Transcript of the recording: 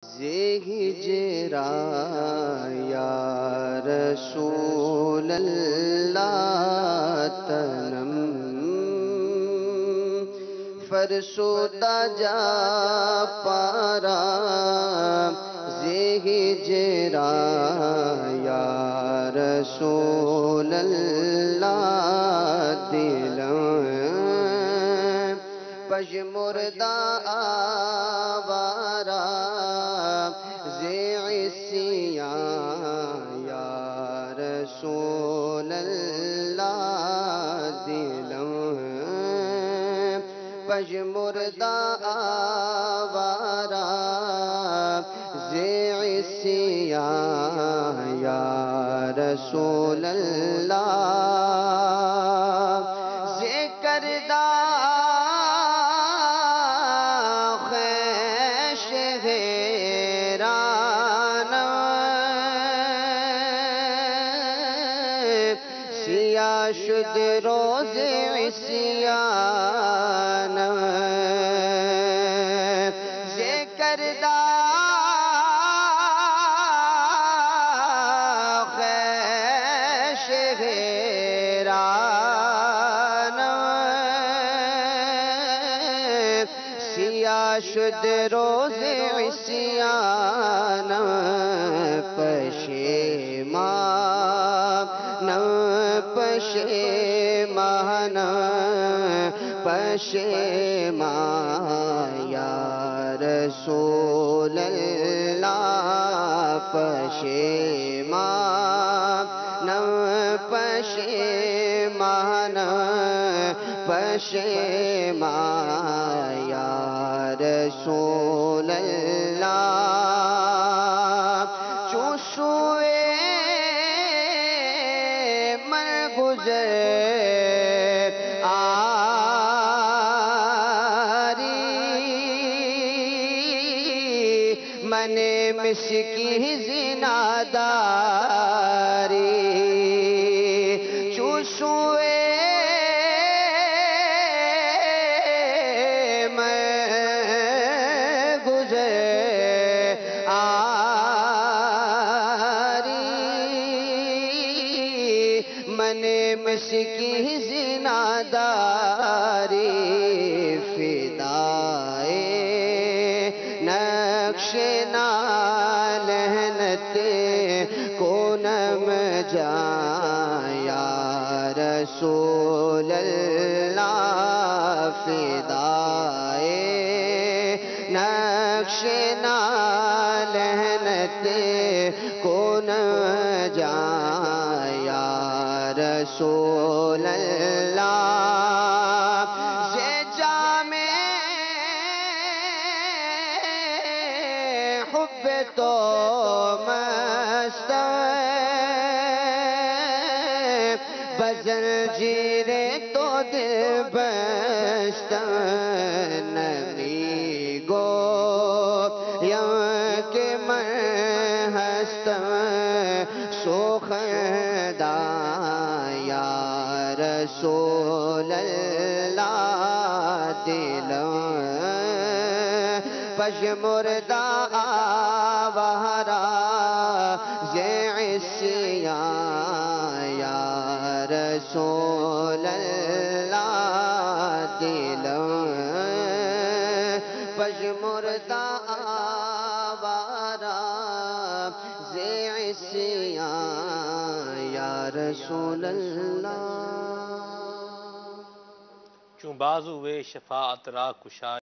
ہجرا یا رسول اللہ تنم فرسودہ جا پارا ہجرا یا رسول اللہ دلوں پشمردہ آوارا عصیان یا رسول اللہ دلوں پشمردہ آوارا عصیان یا رسول اللہ ذکردہ سیاہ شد روز عصیان ذکردہ خیش غیران سیاہ شد روز عصیان پشیمان یا رسول اللہ پشیمان یا رسول اللہ چوسوے گزر آری من مسکی زناداری چوسوے میں گزر من مسکی زناداری فدائے نقش نالہنت کونم جائیں یا رسول اللہ فدائے نقش نالہنت کونم جائیں یا رسول اللہ سے جام حب تو مست بزنجیر تو دل بست نبی گو یم کے میں ہست سوخدہ یا رسول اللہ دلوں پشمردہ آوارا عصیان یا رسول اللہ دلوں پشمردہ آوارا عصیان یا رسول اللہ چون بازو وے شفاعت را کشا